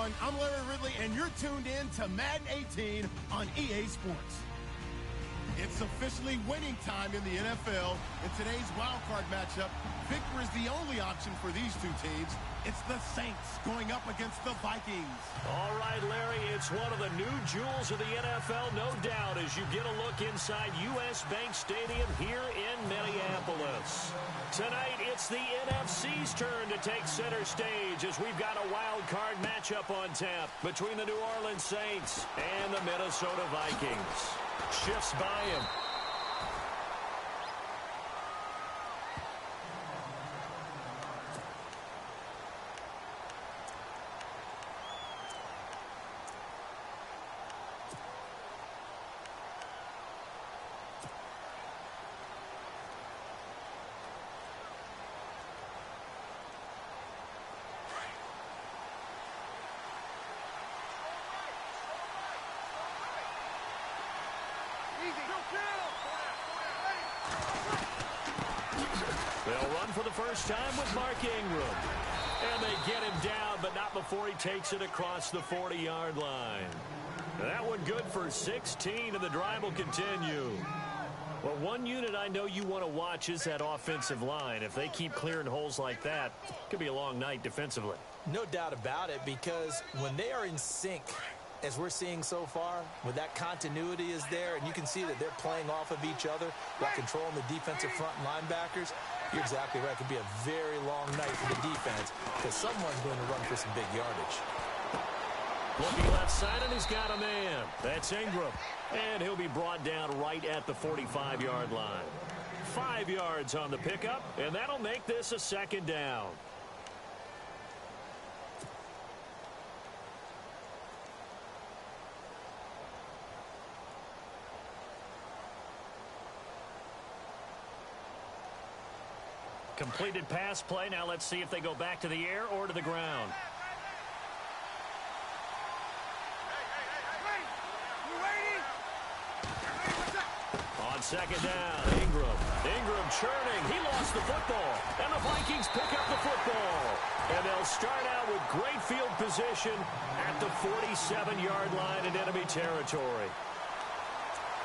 everyone. I'm Larry Ridley, and you're tuned in to Madden 18 on EA Sports. It's officially winning time in the NFL. In today's wildcard matchup, victory is the only option for these two teams. It's the Saints going up against the Vikings. All right, Larry, it's one of the new jewels of the NFL, no doubt, as you get a look inside U.S. Bank Stadium here in Minneapolis. Tonight, it's the NFC's turn to take center stage as we've got a wild card matchup on tap between the New Orleans Saints and the Minnesota Vikings. Shifts by him. They'll run for the first time with Mark Ingram. And they get him down, but not before he takes it across the 40-yard line. That one good for 16, and the drive will continue. Well, one unit I know you want to watch is that offensive line. If they keep clearing holes like that, it could be a long night defensively. No doubt about it, because when they are in sync, as we're seeing so far, when that continuity is there, and you can see that they're playing off of each other while controlling the defensive front linebackers, you're exactly right. It could be a very long night for the defense because someone's going to run for some big yardage. Looking left side, and he's got a man. That's Ingram. And he'll be brought down right at the 45-yard line. 5 yards on the pickup, and that'll make this a second down. Completed pass play. Now let's see if they go back to the air or to the ground. On second down, Ingram churning. He lost the football, and the Vikings pick up the football. And they'll start out with great field position at the 47-yard line in enemy territory.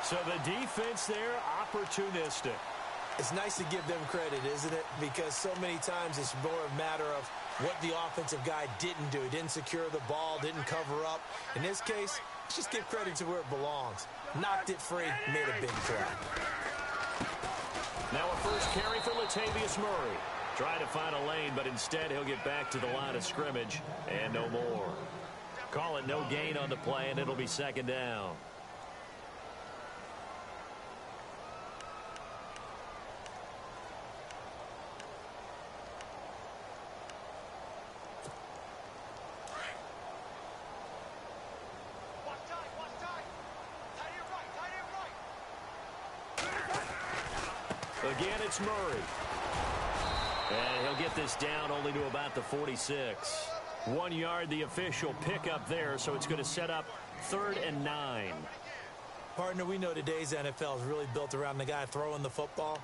So the defense there, opportunistic. It's nice to give them credit, isn't it? Because so many times it's more a matter of what the offensive guy didn't do. He didn't secure the ball, didn't cover up. In this case, let's just give credit to where it belongs. Knocked it free, made a big play. Now a first carry for Latavius Murray. Trying to find a lane, but instead he'll get back to the line of scrimmage and no more. Call it no gain on the play, and it'll be second down. Again, it's Murray. And he'll get this down only to about the 46. 1 yard, the official pickup there, so it's going to set up 3rd and 9. Partner, we know today's NFL is really built around the guy throwing the football.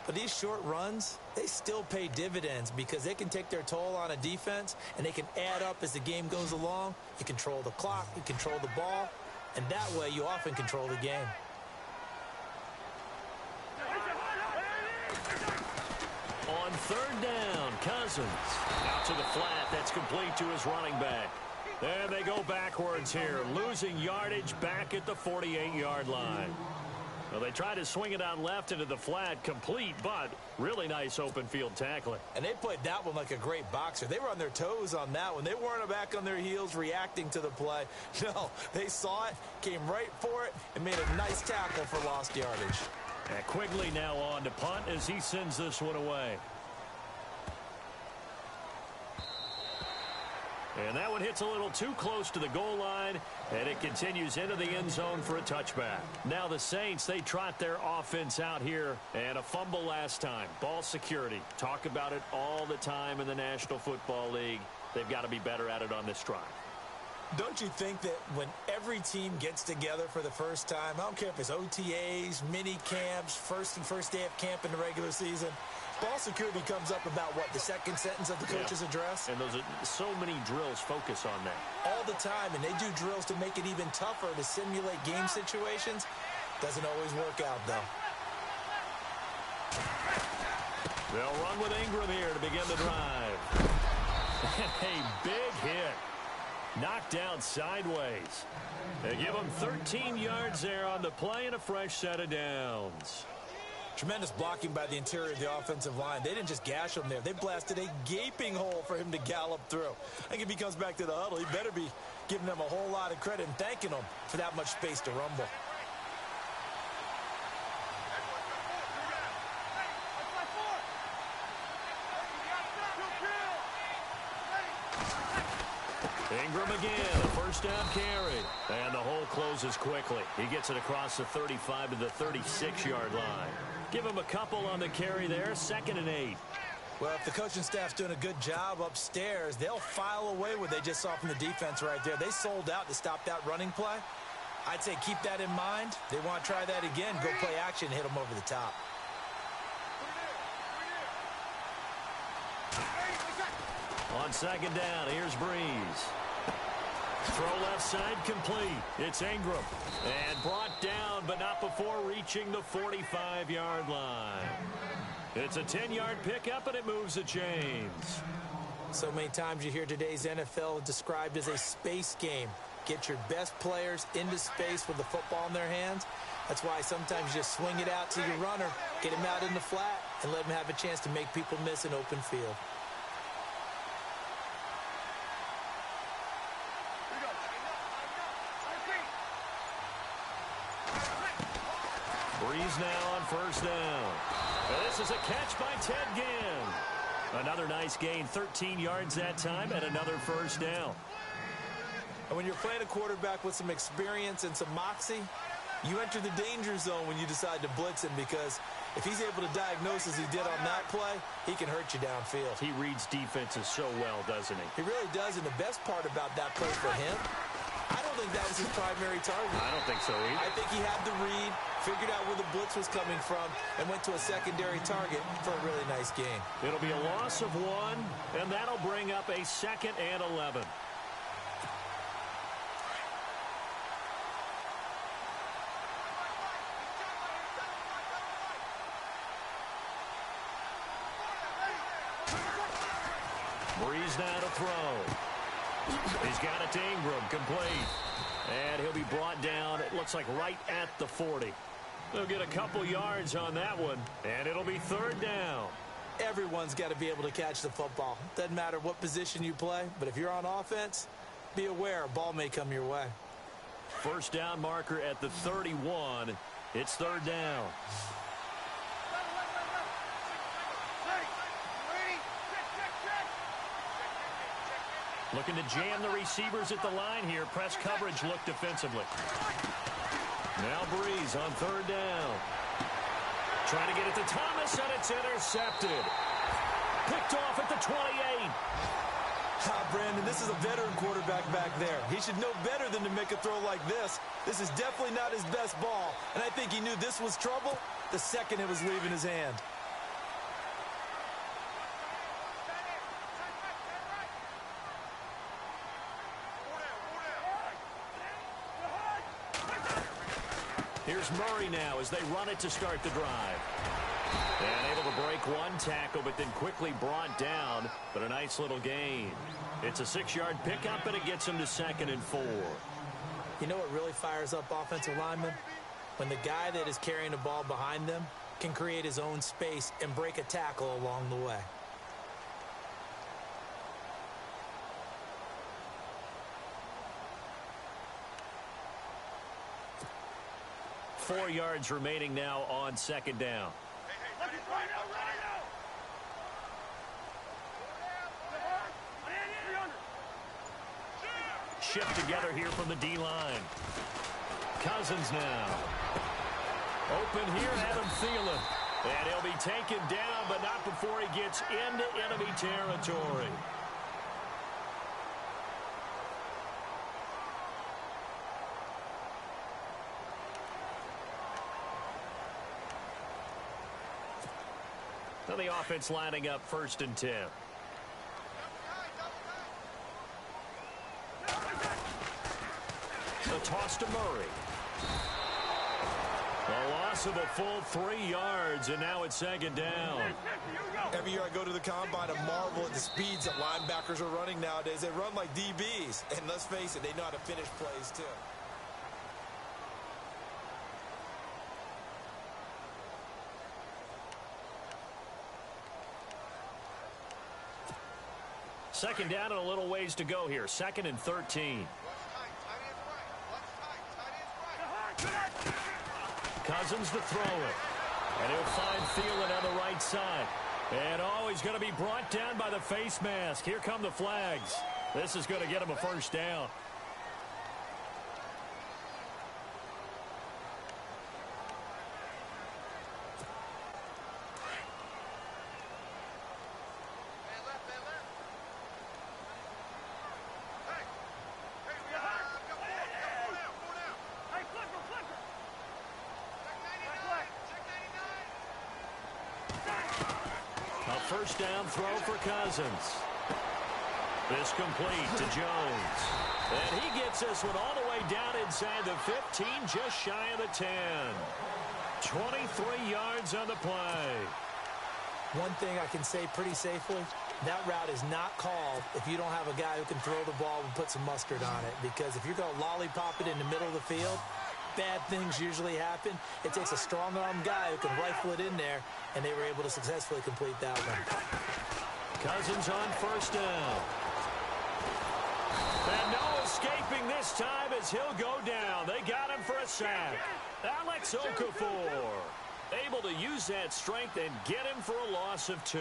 But these short runs, they still pay dividends because they can take their toll on a defense, and they can add up as the game goes along. You control the clock, you control the ball, and that way you often control the game. On 3rd down, Cousins. Out to the flat. That's complete to his running back. And they go backwards here, losing yardage back at the 48-yard line. Well, they try to swing it out left into the flat, complete, but really nice open field tackling. And they played that one like a great boxer. They were on their toes on that one. They weren't back on their heels reacting to the play. No, they saw it, came right for it, and made a nice tackle for lost yardage. And Quigley now on to punt as he sends this one away. And that one hits a little too close to the goal line, and it continues into the end zone for a touchback. Now the Saints, they trot their offense out here, and a fumble last time. Ball security. Talk about it all the time in the National Football League. They've got to be better at it on this drive. Don't you think that when every team gets together for the first time, I don't care if it's OTAs, mini camps, first day of camp in the regular season, ball security comes up about, what, the second sentence of the coach's address? And those are so many drills focus on that. All the time, and they do drills to make it even tougher to simulate game situations. Doesn't always work out, though. They'll run with Ingram here to begin the drive. A big hit. Knocked down sideways. They give him 13 yards there on the play and a fresh set of downs. Tremendous blocking by the interior of the offensive line. They didn't just gash him there. They blasted a gaping hole for him to gallop through. I think if he comes back to the huddle, he better be giving them a whole lot of credit and thanking them for that much space to rumble. Ingram again, a first down carry. And the hole closes quickly. He gets it across the 35 to the 36-yard line. Give him a couple on the carry there, 2nd and 8. Well, if the coaching staff's doing a good job upstairs, they'll file away what they just saw from the defense right there. They sold out to stop that running play. I'd say keep that in mind. They want to try that again, go play action, hit them over the top. On 2nd down, here's Breeze. Throw left side complete. It's Ingram. And brought down, but not before reaching the 45-yard line. It's a 10-yard pickup, and it moves the chains. So many times you hear today's NFL described as a space game. Get your best players into space with the football in their hands. That's why sometimes you just swing it out to your runner, get him out in the flat, and let him have a chance to make people miss an open field. Breeze now on first down. This is a catch by Ted Ginn. Another nice gain, 13 yards that time, and another first down. And when you're playing a quarterback with some experience and some moxie, you enter the danger zone when you decide to blitz him, because if he's able to diagnose as he did on that play, he can hurt you downfield. He reads defenses so well, doesn't he? He really does, and the best part about that play for him, I don't think that was his primary target. I don't think so either. I think he had the read, figured out where the blitz was coming from, and went to a secondary target for a really nice gain. It'll be a loss of 1, and that'll bring up a 2nd and 11. Breeze now to throw. He's got it to Ingram, complete. And he'll be brought down, it looks like right at the 40. They'll get a couple yards on that one, and it'll be 3rd down. Everyone's got to be able to catch the football. Doesn't matter what position you play, but if you're on offense, be aware a ball may come your way. First down marker at the 31. It's 3rd down. Looking to jam the receivers at the line here. Press coverage look defensively. Now Breeze on 3rd down. Trying to get it to Thomas, and it's intercepted. Picked off at the 28. Brandon, this is a veteran quarterback back there. He should know better than to make a throw like this. This is definitely not his best ball, and I think he knew this was trouble the second it was leaving his hand. Here's Murray now as they run it to start the drive. And able to break one tackle, but then quickly brought down. But a nice little gain. It's a 6-yard pickup, and it gets him to 2nd and 4. You know what really fires up offensive linemen? When the guy that is carrying the ball behind them can create his own space and break a tackle along the way. Four yards remaining now on 2nd down. Shift together here from the D-line. Cousins now. Open here, Adam Thielen. And he'll be taken down, but not before he gets into enemy territory. And the offense lining up 1st and 10. The toss to Murray. A loss of a full 3 yards, and now it's 2nd down. Every year I go to the combine and marvel at the speeds that linebackers are running nowadays. They run like DBs, and let's face it, they know how to finish plays too. Second down and a little ways to go here. 2nd and 13. Cousins to throw it. And he'll find Thielen on the right side. And he's going to be brought down by the face mask. Here come the flags. This is going to get him a 1st down. First down throw for Cousins. This complete to Jones. And he gets this one all the way down inside the 15, just shy of the 10. 23 yards on the play. One thing I can say pretty safely, that route is not called if you don't have a guy who can throw the ball and put some mustard on it. Because if you're going to lollipop it in the middle of the field, bad things usually happen. It takes a strong-arm guy who can rifle it in there, and they were able to successfully complete that one. Cousins on 1st down. And no escaping this time as he'll go down. They got him for a sack. Alex Okafor able to use that strength and get him for a loss of 2.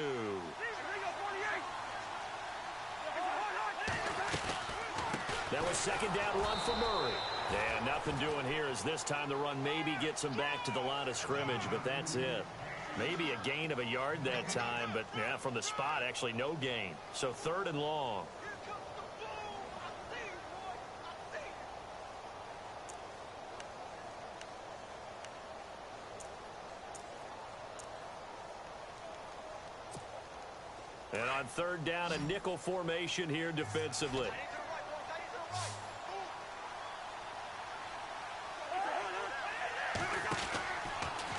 That was 2nd down run for Murray. And nothing doing here as this time the run maybe gets him back to the line of scrimmage, but that's it. Maybe a gain of a yard that time, but yeah, from the spot, actually no gain. So 3rd and long. And on 3rd down, a nickel formation here defensively.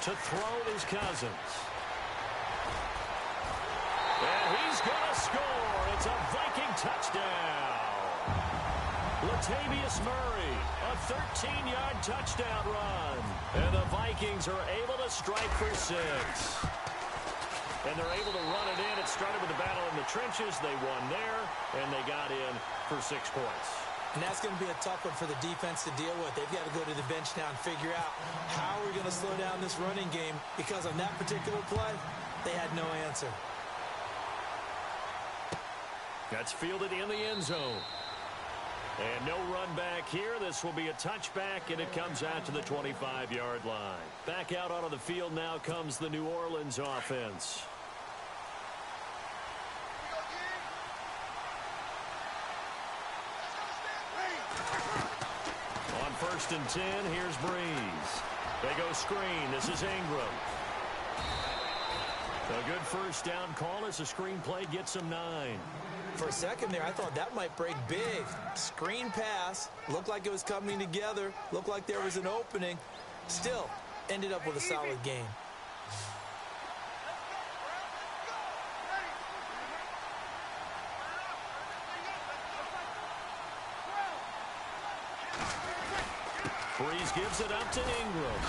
To throw is Cousins. And he's going to score. It's a Viking touchdown. Latavius Murray, a 13-yard touchdown run. And the Vikings are able to strike for 6. And they're able to run it in. It started with the battle in the trenches. They won there, and they got in for 6 points. And that's going to be a tough one for the defense to deal with. They've got to go to the bench now and figure out how we're going to slow down this running game, because on that particular play, they had no answer. That's fielded in the end zone. And no run back here. This will be a touchback, and it comes out to the 25-yard line. Back out onto the field now comes the New Orleans offense. On 1st and 10, here's Breeze. They go screen. This is Ingram. A good 1st down call as the screen play gets him 9. For a second there, I thought that might break big. Screen pass. Looked like it was coming together. Looked like there was an opening. Still, ended up with a solid game. Breeze gives it up to Ingram.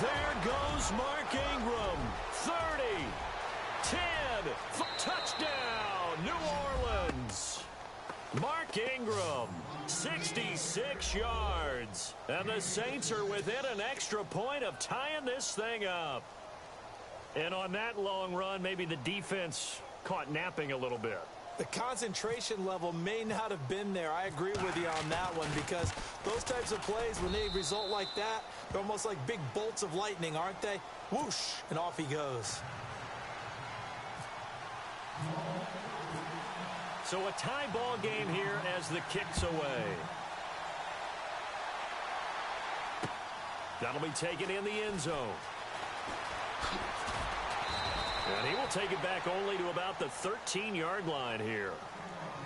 There goes Mark Ingram. 30, 10, touchdown, New Orleans. Mark Ingram, 66 yards. And the Saints are within an extra point of tying this thing up. And on that long run, maybe the defense caught napping a little bit. The concentration level may not have been there. I agree with you on that one, because those types of plays, when they result like that, they're almost like big bolts of lightning, aren't they? Whoosh, and off he goes. So a tie ball game here as the kick's away. That'll be taken in the end zone. And he will take it back only to about the 13-yard line here.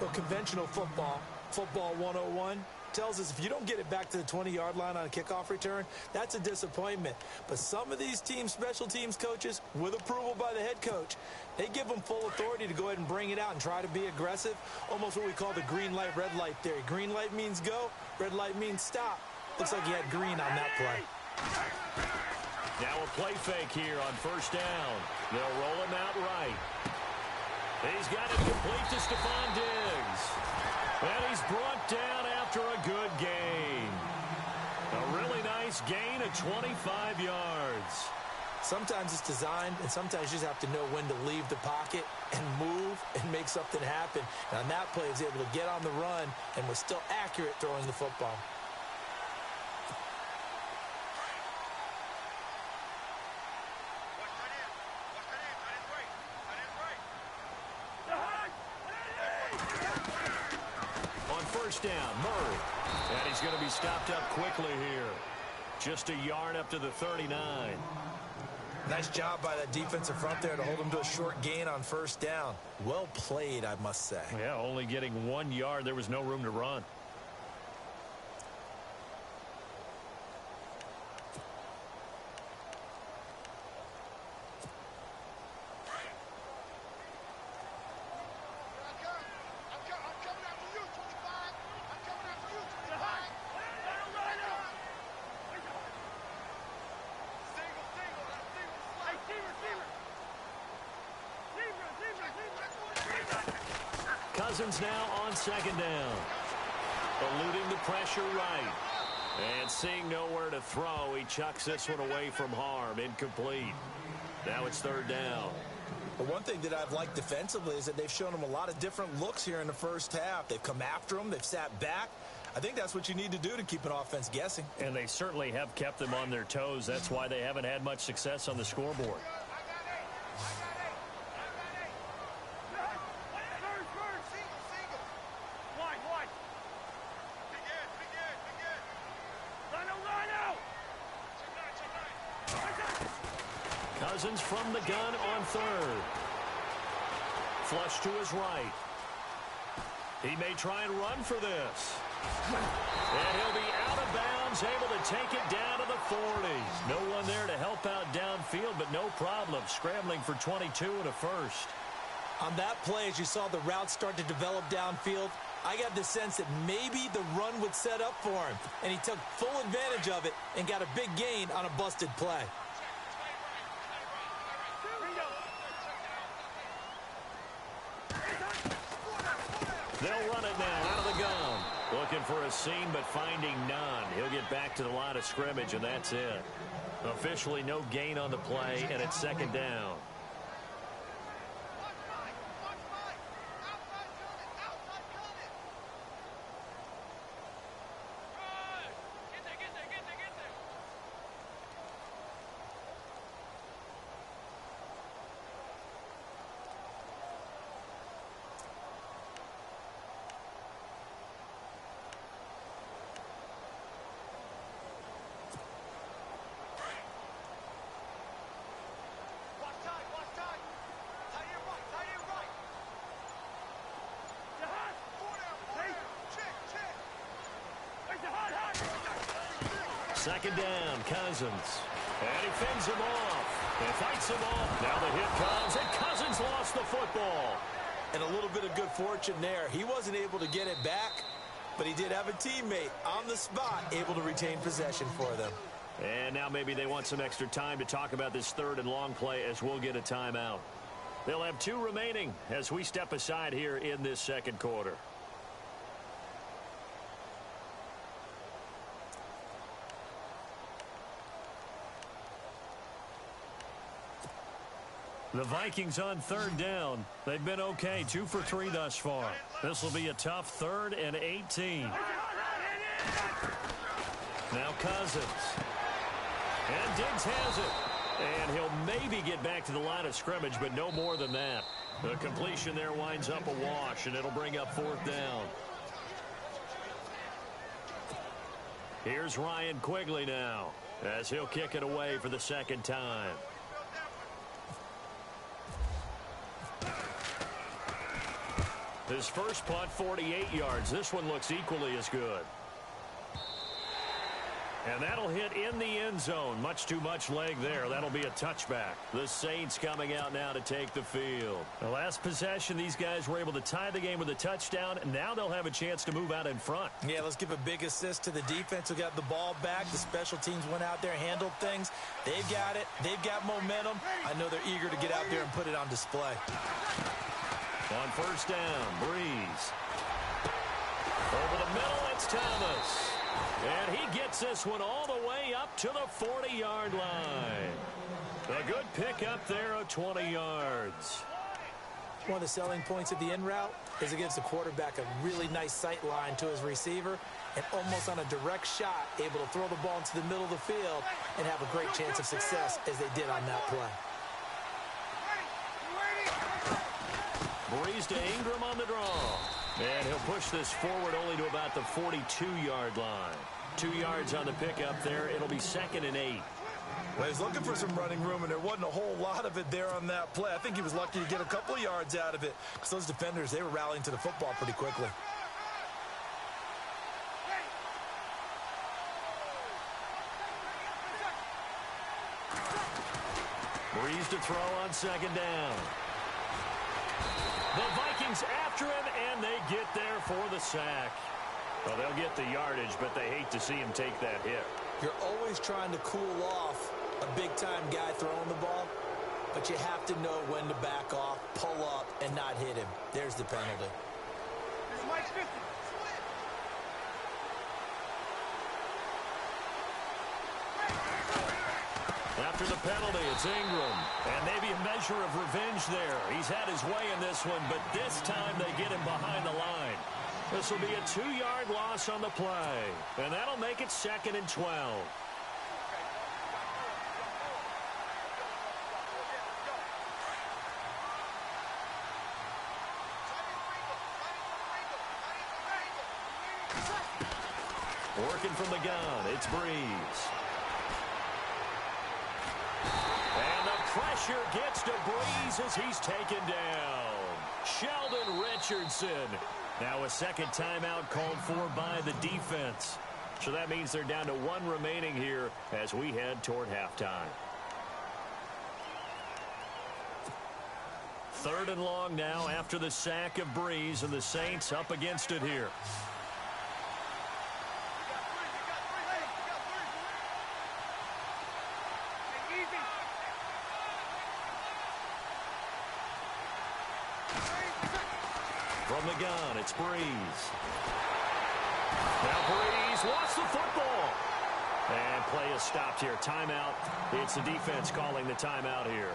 Well, conventional football 101, tells us if you don't get it back to the 20-yard line on a kickoff return, that's a disappointment. But some of these special teams coaches, with approval by the head coach, they give them full authority to go ahead and bring it out and try to be aggressive, almost what we call the green light, red light theory. Green light means go, red light means stop. Looks like he had green on that play. Now a play fake here on first down. They'll roll him out right. He's got it complete to Stephon Diggs. And he's brought down after a good gain. A really nice gain of 25 yards. Sometimes it's designed, and sometimes you just have to know when to leave the pocket and move and make something happen. And on that play, he was able to get on the run and was still accurate throwing the football. Down, Murray. And he's going to be stopped up quickly here. Just a yard up to the 39. Nice job by that defensive front there to hold him to a short gain on first down. Well played, I must say. Yeah, only getting 1 yard. There was no room to run. Cousins now on second down. Eluding the pressure right. And seeing nowhere to throw, he chucks this one away from harm. Incomplete. Now it's third down. But one thing that I've liked defensively is that they've shown him a lot of different looks here in the first half. They've come after him. They've sat back. I think that's what you need to do to keep an offense guessing. And they certainly have kept them on their toes. That's why they haven't had much success on the scoreboard. Cousins from the gun on third. Flush to his right. He may try and run for this. And he'll be out of bounds, able to take it down to the 40s. No one there to help out downfield, but no problem. Scrambling for 22 and a first. On that play, as you saw the route start to develop downfield, I got the sense that maybe the run would set up for him. And he took full advantage of it and got a big gain on a busted play. They'll run it now out of the gun. Looking for a seam, but finding none. He'll get back to the line of scrimmage, and that's it. Officially no gain on the play, and it's second down. Second down, Cousins. And he fends him off. And fights him off. Now the hit comes, and Cousins lost the football. And a little bit of good fortune there. He wasn't able to get it back, but he did have a teammate on the spot able to retain possession for them. And now maybe they want some extra time to talk about this third and long play as we'll get a timeout. They'll have 2 remaining as we step aside here in this second quarter. The Vikings on third down. They've been okay, 2 for 3 thus far. This will be a tough 3rd and 18. Now Cousins. And Diggs has it. And he'll maybe get back to the line of scrimmage, but no more than that. The completion there winds up a wash, and it'll bring up 4th down. Here's Ryan Quigley now, as he'll kick it away for the second time. His first punt, 48 yards. This one looks equally as good. And that'll hit in the end zone. Much too much leg there. That'll be a touchback. The Saints coming out now to take the field. The last possession, these guys were able to tie the game with a touchdown. And now they'll have a chance to move out in front. Yeah, let's give a big assist to the defense who got the ball back. The special teams went out there, handled things. They've got it. They've got momentum. I know they're eager to get out there and put it on display. On first down, Breeze. Over the middle, it's Thomas. And he gets this one all the way up to the 40-yard line. A good pickup there of 20 yards. One of the selling points of the in route is it gives the quarterback a really nice sight line to his receiver and almost on a direct shot able to throw the ball into the middle of the field and have a great chance of success as they did on that play. Breeze to Ingram on the draw. And he'll push this forward only to about the 42-yard line. 2 yards on the pickup there. It'll be 2nd and 8. Well, he's looking for some running room, and there wasn't a whole lot of it there on that play. I think he was lucky to get a couple of yards out of it because those defenders, they were rallying to the football pretty quickly. Breeze to throw on 2nd down. The Vikings after him, and they get there for the sack. Well, they'll get the yardage, but they hate to see him take that hit. You're always trying to cool off a big-time guy throwing the ball, but you have to know when to back off, pull up, and not hit him. There's the penalty. After the penalty, it's Ingram. And maybe a measure of revenge there. He's had his way in this one, but this time they get him behind the line. This will be a 2-yard loss on the play. And that'll make it 2nd and 12. Working from the gun, it's Breeze. And the pressure gets to Breeze as he's taken down. Sheldon Richardson. Now a second timeout called for by the defense. So that means they're down to 1 remaining here as we head toward halftime. 3rd and long now after the sack of Breeze, and the Saints up against it here. From the gun, it's Breeze. Now Breeze lost the football. And play is stopped here. Timeout. It's the defense calling the timeout here.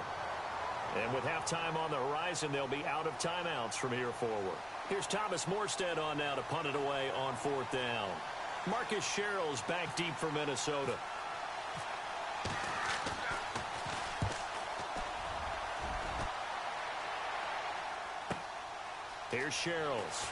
And with halftime on the horizon, they'll be out of timeouts from here forward. Here's Thomas Morstead on now to punt it away on 4th down. Marcus Sherrill's back deep for Minnesota. Here's Sherrills.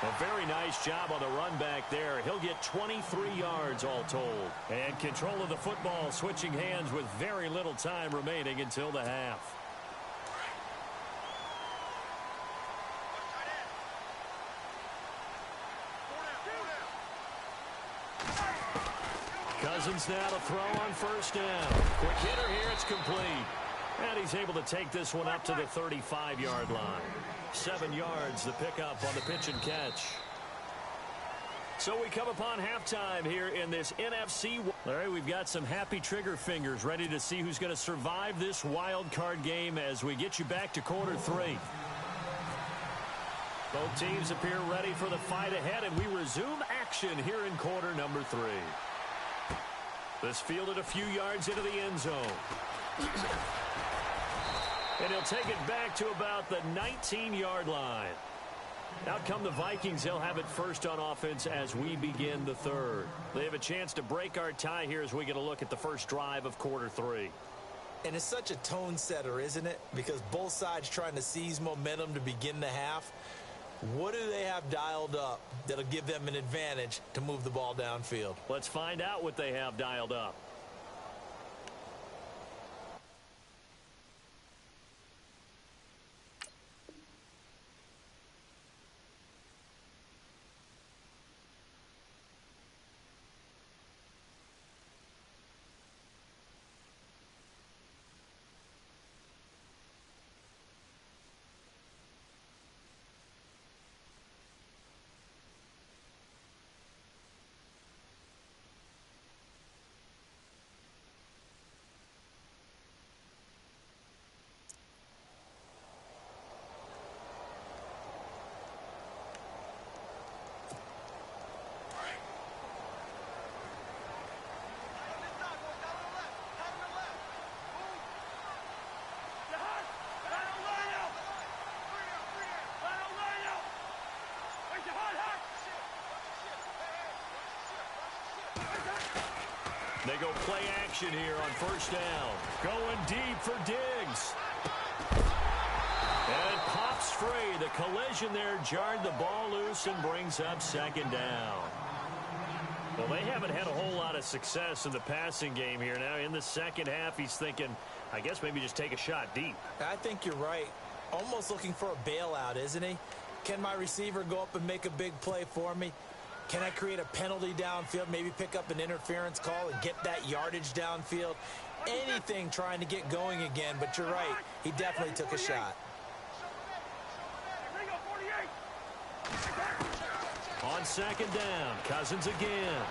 A very nice job on the run back there. He'll get 23 yards all told. And control of the football switching hands with very little time remaining until the half. Cousins now to throw on 1st down. Quick hitter here, it's complete. And he's able to take this one up to the 35-yard line. 7 yards, the pickup on the pitch and catch. So we come upon halftime here in this NFC. All right, we've got some happy trigger fingers ready to see who's going to survive this wild card game as we get you back to quarter 3. Both teams appear ready for the fight ahead, and we resume action here in quarter number 3. This fielded a few yards into the end zone. And he'll take it back to about the 19-yard line. Out come the Vikings. They'll have it first on offense as we begin the 3rd. They have a chance to break our tie here as we get a look at the first drive of quarter 3. And it's such a tone setter, isn't it? Because both sides trying to seize momentum to begin the half. What do they have dialed up that'll give them an advantage to move the ball downfield? Let's find out what they have dialed up. They go play action here on first down. Going deep for Diggs. And it pops free. The collision there jarred the ball loose and brings up second down. Well, they haven't had a whole lot of success in the passing game here. Now, in the second half, he's thinking, I guess maybe just take a shot deep. I think you're right. Almost looking for a bailout, isn't he? Can my receiver go up and make a big play for me? Can I create a penalty downfield, maybe pick up an interference call and get that yardage downfield? Anything trying to get going again, but you're right. He definitely took a shot. On second down, Cousins again.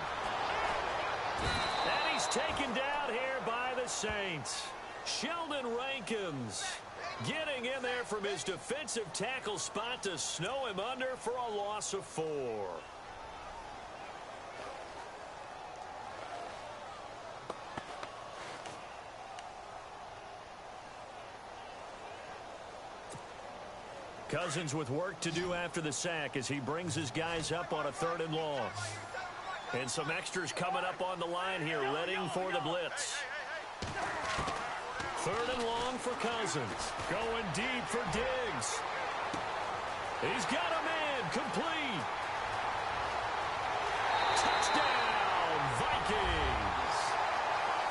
And he's taken down here by the Saints. Sheldon Rankins getting in there from his defensive tackle spot to snow him under for a loss of 4. Cousins with work to do after the sack as he brings his guys up on a 3rd and long. And some extras coming up on the line here, readying for the blitz. 3rd and long for Cousins. Going deep for Diggs. He's got a man complete. Touchdown, Vikings.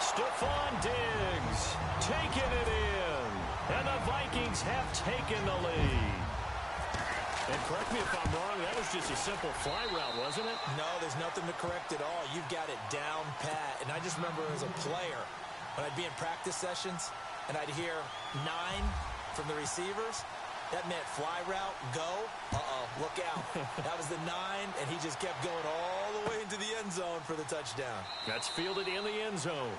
Stephon Diggs taking it in. And the Vikings have taken the lead. And correct me if I'm wrong, that was just a simple fly route, wasn't it? No, there's nothing to correct at all. You've got it down pat. And I just remember as a player, when I'd be in practice sessions, and I'd hear 9 from the receivers, that meant fly route, go, look out. That was the 9, and he just kept going all the way into the end zone for the touchdown. That's fielded in the end zone.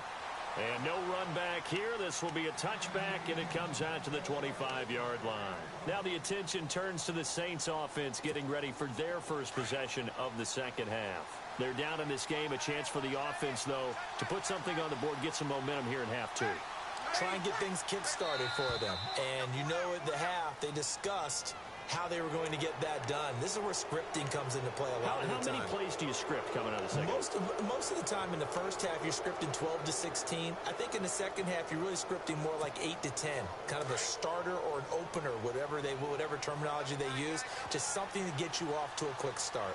And no run back here. This will be a touchback, and it comes out to the 25-yard line. Now the attention turns to the Saints offense getting ready for their first possession of the second half. They're down in this game. A chance for the offense, though, to put something on the board, get some momentum here in half 2. Try and get things kick-started for them. And you know at the half, they discussed how they were going to get that done. This is where scripting comes into play a lot of the time. How many plays do you script coming out of the second? Most of the time in the first half, you're scripting 12 to 16. I think in the second half, you're really scripting more like 8 to 10. Kind of a starter or an opener, whatever terminology they use. Just something to get you off to a quick start.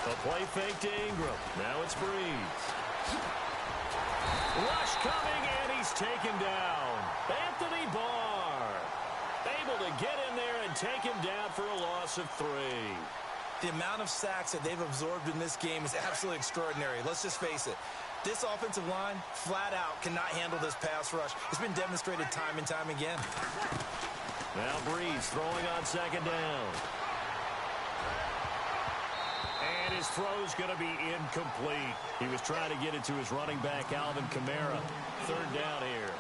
A play fake to Ingram. Now it's Breeze. Rush coming, and he's taken down. Anthony Barr able to get in there and take him down for a loss of 3. The amount of sacks that they've absorbed in this game is absolutely extraordinary. Let's just face it. This offensive line, flat out, cannot handle this pass rush. It's been demonstrated time and time again. Now Breeze throwing on second down. And his throw's going to be incomplete. He was trying to get it to his running back, Alvin Kamara. 3rd down here.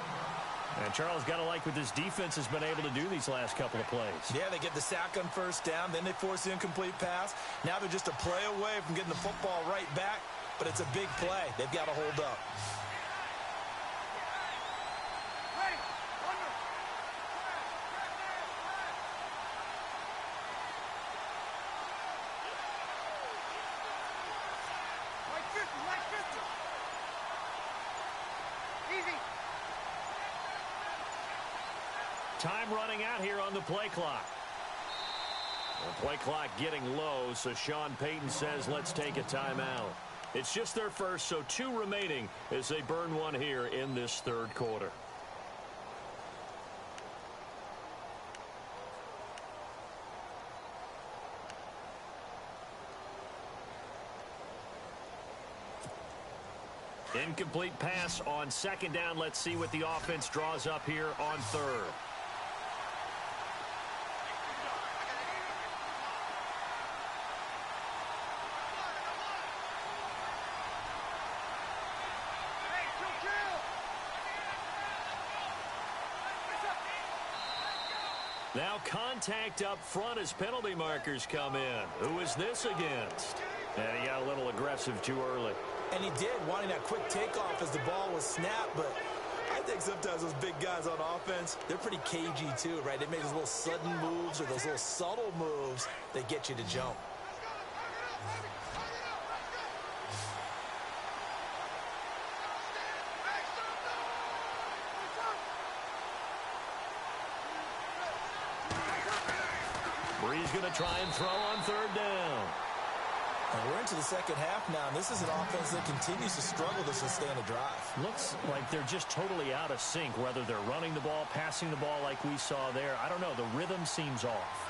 And Charles, got to like what this defense has been able to do these last couple of plays. Yeah, they get the sack on first down, then they force the incomplete pass. Now they're just a play away from getting the football right back, but it's a big play. They've got to hold up. Time running out here on the play clock. The play clock getting low, so Sean Payton says let's take a timeout. It's just their first, so 2 remaining as they burn one here in this 3rd quarter. Incomplete pass on second down. Let's see what the offense draws up here on 3rd. Now contact up front as penalty markers come in. Who is this against? And he got a little aggressive too early. And he did, wanting that quick takeoff as the ball was snapped, but I I think sometimes those big guys on offense, they're pretty cagey too, right? They make those little sudden moves or those little subtle moves that get you to jump. Bree's going to try and throw on third down. And we're into the second half now, and this is an offense that continues to struggle to sustain a drive. Looks like they're just totally out of sync, whether they're running the ball, passing the ball like we saw there. I don't know. The rhythm seems off.